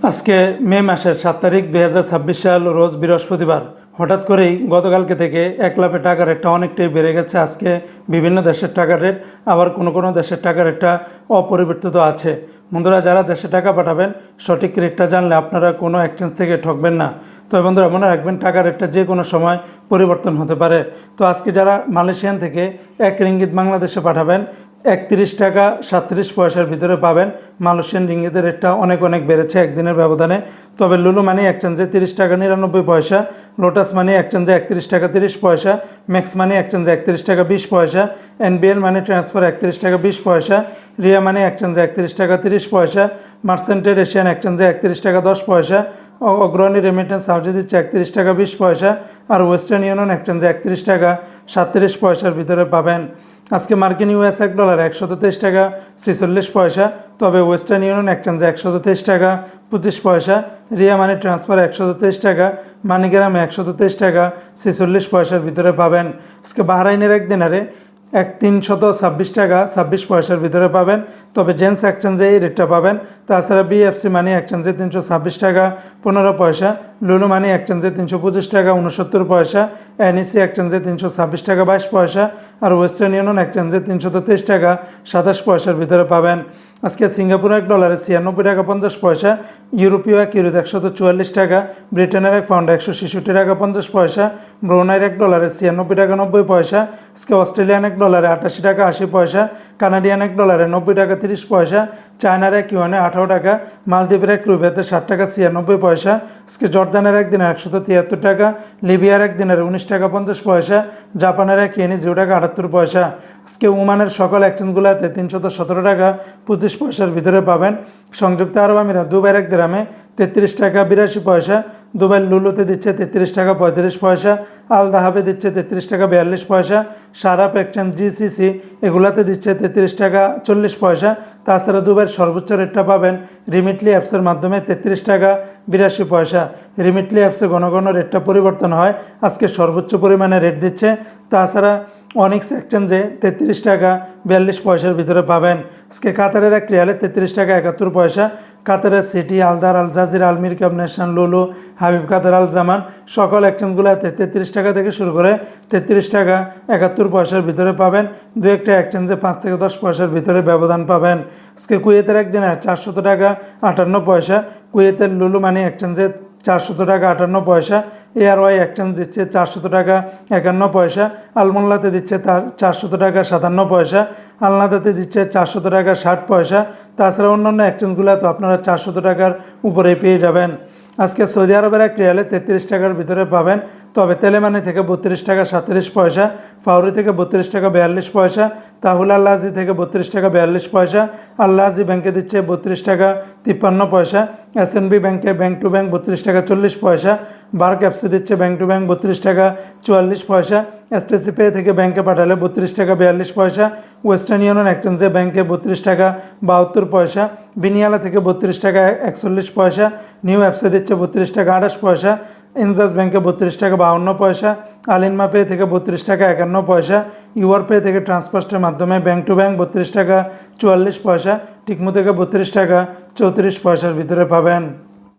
আজকে মে মাসের 7 তারিখ 2026 সাল রোজ বৃহস্পতিবার। হঠাৎ করেই গতকালকে থেকে এক লাফে টাকার রেটটা অনেকটাই বেড়ে গেছে। আজকে বিভিন্ন দেশের টাকার রেট, আবার কোনো দেশের টাকার রেটটা অপরিবর্তিত আছে। বন্ধুরা, যারা দেশে টাকা পাঠাবেন সঠিক রেটটা জানলে আপনারা কোনো এক্সচেঞ্জ থেকে ঠকবেন না। তো বন্ধুরা, মনে রাখবেন টাকার রেটটা যে কোনো সময় পরিবর্তন হতে পারে। তো আজকে যারা মালয়েশিয়ান থেকে 1 রিঙ্গিত বাংলাদেশে পাঠাবেন 31 টাকা 37 পয়সার ভিতরে পাবেন। মালয়েশিয়ান রিঙ্গিতের রেটটা অনেক বেড়েছে একদিনের ব্যবধানে। তবে লুলু মানি এক্সচেঞ্জে 30 টাকা 99 পয়সা, লোটাস মানি এক্সচেঞ্জে 31 টাকা 30 পয়সা, ম্যাক্স মানি এক্সচেঞ্জে 31 টাকা 20 পয়সা, এনবিএল মানি ট্রান্সফার 31 টাকা 20 পয়সা, রিয়া মানি এক্সচেঞ্জে 31 টাকা 30 পয়সা, মার্সেন্টেড এশিয়ান এক্সচেঞ্জে 31 টাকা 10 পয়সা, অগ্রণী রেমিটেন্স হাউসে দিচ্ছে 31 টাকা 20 পয়সা, আর ওয়েস্টার্ন ইউনিয়ন এক্সচেঞ্জে 31 টাকা 37 পয়সার ভিতরে পাবেন। আজকে মার্কিন ইউএস $1 123 টাকা 46 পয়সা, তবে ওয়েস্টার্ন ইউনিয়ন এক্সচেঞ্জে 123 টাকা 25 পয়সা, রিয়া মানি ট্রান্সফার 123 টাকা, মানিগ্রামে 123 টাকা 46 পয়সার ভিতরে পাবেন। আজকে বাহরাইনের এক দিনারে 326 টাকা 26 পয়সার ভিতরে পাবেন। তবে জেন্স এক্সচেঞ্জে এই রেটটা পাবেন। তাছাড়া বিএফসি মানি এক্সচেঞ্জে 326 টাকা 15 পয়সা, লুলু মানি এক্সচেঞ্জে 325 টাকা 69 পয়সা, এনইসি এক্সচেঞ্জে 326 টাকা 22 পয়সা, আর ওয়েস্টার্ন ইউনিয়ন এক্সচেঞ্জে 323 টাকা 27 পয়সার ভিতরে পাবেন। আজকে সিঙ্গাপুর $1 96 টাকা 50 পয়সা, ইউরোপীয় $1 144 টাকা, ব্রিটেনের £1 166 টাকা 50 পয়সা, ব্রুনাইয়ের $1 96 টাকা 90 পয়সা, আজকে অস্ট্রেলিয়ান $1 88 টাকা 80 পয়সা, কানাডিয়ান $1 90 টাকা 30 পয়সা, চায়নার $1 18 টাকা, মালদ্বীপের ₹1 60 টাকা 96 পয়সা, আজকে জর্দানের একদিনের 173 টাকা, লিবিয়ার একদিনের 19 টাকা 50 পয়সা, জাপানের $1 0 টাকা 78 পয়সা। আজকে ওমানের সকল এক্সচেঞ্জগুলোতে 317 টাকা 25 পয়সার ভিতরে পাবেন। সংযুক্ত আরব আমিরাত দুবাইয়ের 1 দিরহামে 33 টাকা 82 পয়সা, দুবাই লুলুতে দিচ্ছে 33 টাকা 35 পয়সা, আল দাহাবে দিচ্ছে 33 টাকা 42 পয়সা, সারাপ এক্সচেঞ্জ জিসিসি এগুলাতে দিচ্ছে 33 টাকা 40 পয়সা। তাছাড়া দুবাইয়ের সর্বোচ্চ রেটটা পাবেন রিমিটলি অ্যাপসের মাধ্যমে 33 টাকা 82 পয়সা। রিমিটলি অ্যাপসে ঘন রেটটা পরিবর্তন হয়, আজকে সর্বোচ্চ পরিমাণে রেট দিচ্ছে। তাছাড়া অনিক্স এক্সচেঞ্জে 33 টাকা 42 পয়সার ভিতরে পাবেন। আজকে কাতারের 1 রিয়ালে 33 টাকা 71 পয়সা, কাতারের সিটি, আলদার, আল জাজিরা, আল মিরকাব নেশন, লুলু, হাবিব কাতার, আল জামান সকল এক্সচেঞ্জগুলোতে 33 টাকা থেকে শুরু করে 33 টাকা 71 পয়সার ভিতরে পাবেন। দু একটা এক্সচেঞ্জে 5 থেকে 10 পয়সার ভিতরে ব্যবধান পাবেন। আজকে কুয়েতের একদিনে 400 টাকা 58 পয়সা, কুয়েতের লুলু মানি এক্সচেঞ্জে 400 টাকা 58 পয়সা, এআরওয়াই এক্সচেঞ্জ দিচ্ছে 400 টাকা 51 পয়সা, আলমোল্লাতে দিচ্ছে 400 টাকা 57 পয়সা, আলনাদাতে দিচ্ছে 400 টাকা 60 পয়সা। তাছাড়া অন্যান্য এক্সচেঞ্জগুলো তো আপনারা 400 টাকার উপরে পেয়ে যাবেন। আজকে সৌদি আরবের 1 রিয়ালে 33 টাকার ভিতরে পাবেন। তবে তেলেমানি থেকে 32 টাকা 37 পয়সা, ফাউরি থেকে 32 টাকা 42 পয়সা, তাহুল আল্লাহাজি থেকে 32 টাকা 42 পয়সা, আল্লাহাজি ব্যাংকে দিচ্ছে 32 টাকা 53 পয়সা, এসএনবি ব্যাংকে ব্যাংক টু ব্যাংক 32 টাকা 40 পয়সা, বার্ক অ্যাপসে দিচ্ছে ব্যাংক টু ব্যাংক 32 টাকা 44 পয়সা, এসটিসি পে থেকে ব্যাংকে পাঠালে 32 টাকা 42 পয়সা, ওয়েস্টার্ন ইউনিয়ন এক্সচেঞ্জে ব্যাংকে 32 টাকা 72 পয়সা, বিনিয়ালা থেকে 32 টাকা 41 পয়সা, নিউ অ্যাপসে দিচ্ছে 32 টাকা 28 পয়সা, ইনজাস ব্যাংকে 32 টাকা 52 পয়সা, আলিনমা পে থেকে 32 টাকা 51 পয়সা, ইউআর পে থেকে ট্রান্সফারের মাধ্যমে ব্যাংক টু ব্যাংক 32 টাকা 44 পয়সা, টিকমো থেকে 32 টাকা 34 পয়সার ভিতরে পাবেন।